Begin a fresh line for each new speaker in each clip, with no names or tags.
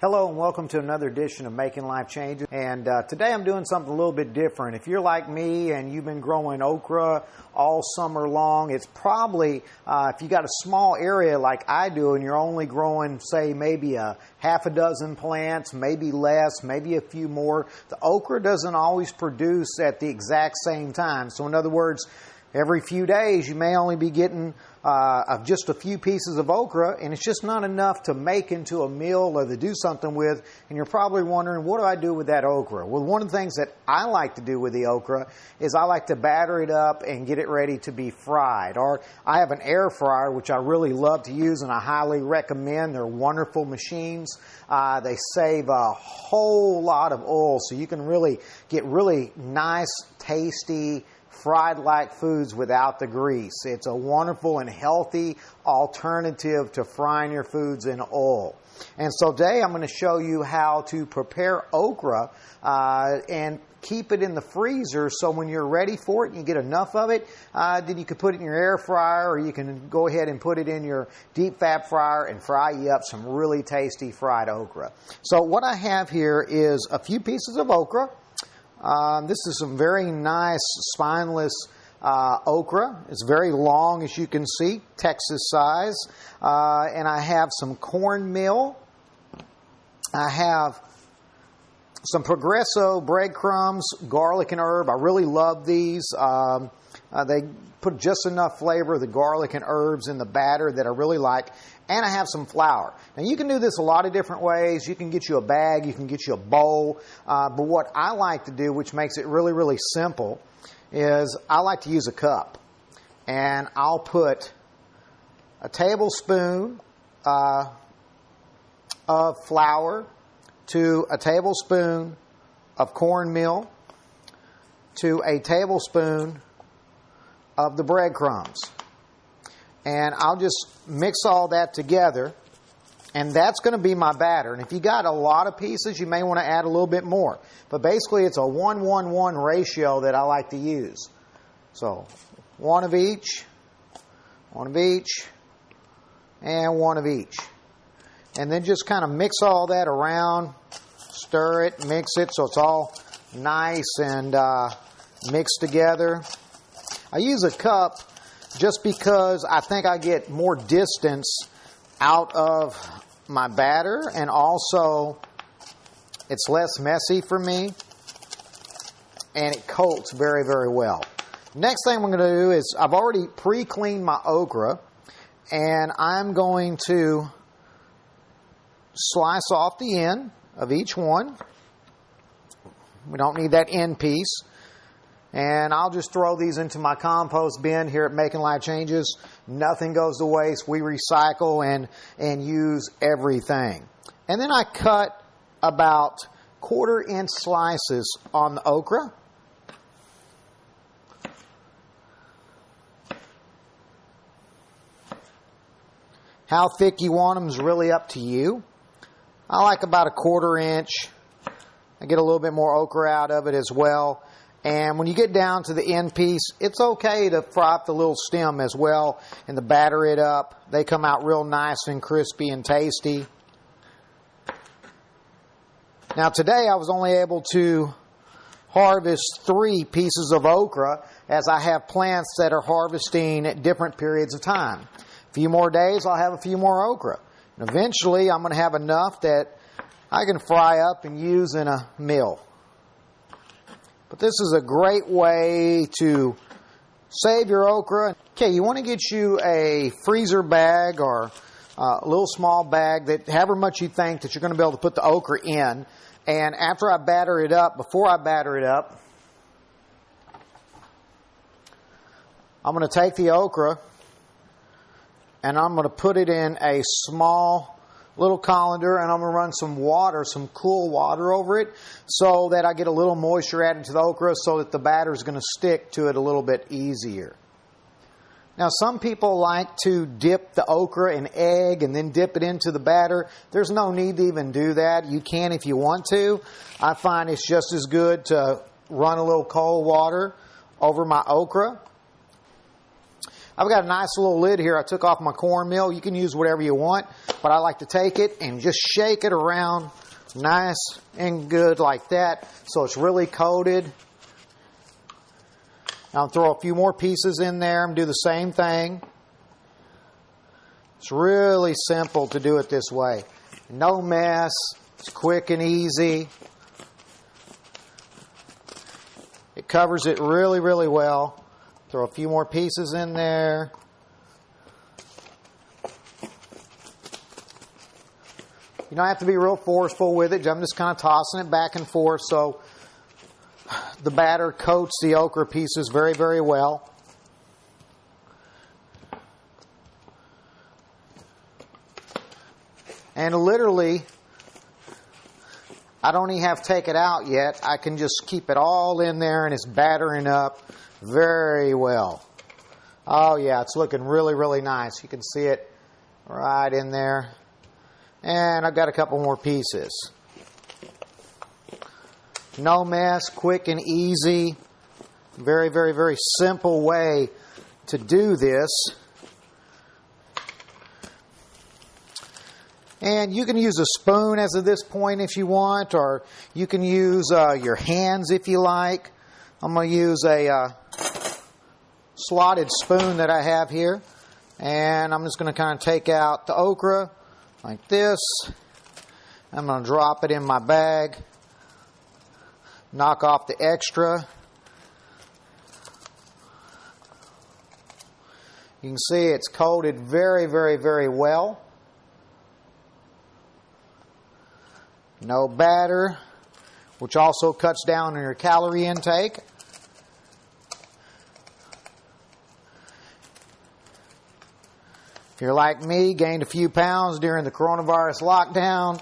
Hello and welcome to another edition of Making Life Changes. And today I'm doing something a little bit different. If you're like me and you've been growing okra all summer long, it's probably, if you got a small area like I do and you're only growing, say, maybe a half a dozen plants, maybe less, maybe a few more, the okra doesn't always produce at the exact same time. So in other words, every few days you may only be getting of just a few pieces of okra, and it's just not enough to make into a meal or to do something with. And you're probably wondering, what do I do with that okra? Well, one of the things that I like to do with the okra is I like to batter it up and get it ready to be fried. Or I have an air fryer, which I really love to use and I highly recommend. They're wonderful machines. They save a whole lot of oil, so you can really get really nice, tasty, fried-like foods without the grease. It's a wonderful and healthy alternative to frying your foods in oil. And so today I'm going to show you how to prepare okra and keep it in the freezer so when you're ready for it and you get enough of it, then you can put it in your air fryer, or you can go ahead and put it in your deep fat fryer and fry you up some really tasty fried okra. So what I have here is a few pieces of okra. This is some very nice spineless okra. It's very long, as you can see, Texas size. And I have some cornmeal. I have some Progresso breadcrumbs, garlic and herb. I really love these. They put just enough flavor of the garlic and herbs in the batter that I really like. And I have some flour. Now you can do this a lot of different ways. You can get you a bag, you can get you a bowl. But what I like to do, which makes it really, really simple, is I like to use a cup. And I'll put a tablespoon of flour to a tablespoon of cornmeal to a tablespoon of the breadcrumbs. And I'll just mix all that together, and that's going to be my batter. And if you got a lot of pieces, you may want to add a little bit more. But basically, it's a 1-1-1 ratio that I like to use. So, one of each, and one of each. And then just kind of mix all that around, stir it, mix it so it's all nice and mixed together. I use a cup just because I think I get more distance out of my batter, and also it's less messy for me, and it coats very, very well. Next thing I'm going to do is I've already pre-cleaned my okra, and I'm going to slice off the end of each one. We don't need that end piece. And I'll just throw these into my compost bin here at Making Life Changes. Nothing goes to waste. We recycle and use everything. And then I cut about 1/4-inch slices on the okra. How thick you want them is really up to you. I like about 1/4 inch. I get a little bit more okra out of it as well. And when you get down to the end piece, it's okay to fry up the little stem as well and to batter it up. They come out real nice and crispy and tasty. Now today I was only able to harvest 3 pieces of okra, as I have plants that are harvesting at different periods of time. A few more days I'll have a few more okra. And eventually I'm going to have enough that I can fry up and use in a meal. But this is a great way to save your okra. Okay, you want to get you a freezer bag or a little small bag that however much you think that you're going to be able to put the okra in. And after I batter it up, before I batter it up, I'm going to take the okra and I'm going to put it in a small little colander, and I'm going to run some water, some cool water over it, so that I get a little moisture added to the okra so that the batter is going to stick to it a little bit easier. Now, some people like to dip the okra in egg and then dip it into the batter. There's no need to even do that. You can if you want to. I find it's just as good to run a little cold water over my okra. I've got a nice little lid here I took off my cornmeal. You can use whatever you want, but I like to take it and just shake it around nice and good like that so it's really coated. I'll throw a few more pieces in there and do the same thing. It's really simple to do it this way. No mess. It's quick and easy. It covers it really, really well. Throw a few more pieces in there. You don't have to be real forceful with it. I'm just kind of tossing it back and forth so the batter coats the okra pieces very, very well. And literally, I don't even have to take it out yet. I can just keep it all in there and it's battering up very well. Oh yeah, it's looking really, really nice. You can see it right in there. And I've got a couple more pieces. No mess, quick and easy. Very, very, very simple way to do this. And you can use a spoon as of this point if you want, or you can use your hands if you like. I'm going to use a slotted spoon that I have here. And I'm just going to kind of take out the okra like this. I'm going to drop it in my bag. Knock off the extra. You can see it's coated very, very, very well. No batter, which also cuts down on your calorie intake. If you're like me, gained a few pounds during the coronavirus lockdown,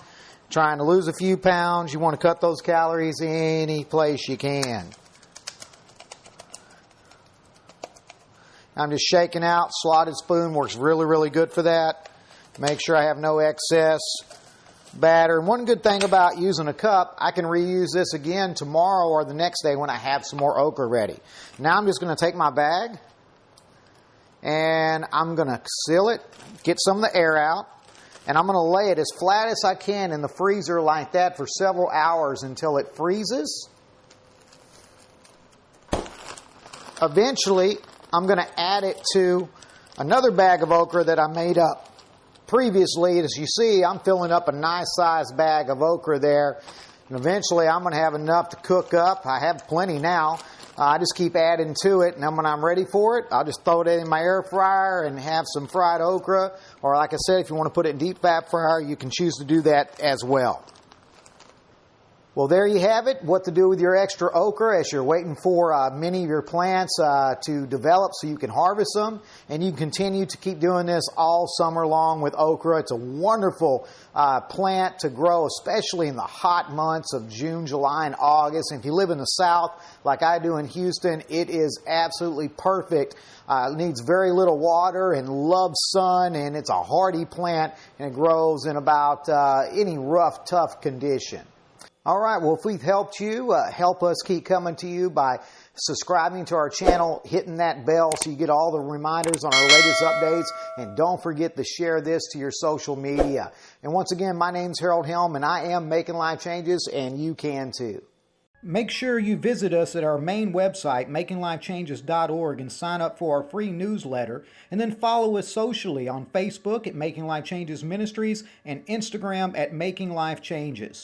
trying to lose a few pounds, you want to cut those calories any place you can. I'm just shaking out. Slotted spoon works really, really good for that. Make sure I have no excess batter. And one good thing about using a cup, I can reuse this again tomorrow or the next day when I have some more okra ready. Now I'm just going to take my bag and I'm going to seal it, get some of the air out, and I'm going to lay it as flat as I can in the freezer like that for several hours until it freezes. Eventually, I'm going to add it to another bag of okra that I made up previously. As you see, I'm filling up a nice sized bag of okra there. And eventually I'm going to have enough to cook up. I have plenty now. I just keep adding to it, and then when I'm ready for it, I'll just throw it in my air fryer and have some fried okra. Or like I said, if you want to put it in deep fat fryer, you can choose to do that as well. Well, there you have it, what to do with your extra okra as you're waiting for many of your plants to develop so you can harvest them. And you continue to keep doing this all summer long with okra. It's a wonderful plant to grow, especially in the hot months of June, July, and August. And if you live in the South, like I do in Houston, it is absolutely perfect. It needs very little water and loves sun, and it's a hardy plant, and it grows in about any rough, tough condition. All right, well, if we've helped you, help us keep coming to you by subscribing to our channel, hitting that bell so you get all the reminders on our latest updates, and don't forget to share this to your social media. And once again, my name's Harold Helm, and I am making life changes, and you can too. Make sure you visit us at our main website, makinglifechanges.org, and sign up for our free newsletter. And then follow us socially on Facebook at Making Life Changes Ministries and Instagram at Making Life Changes.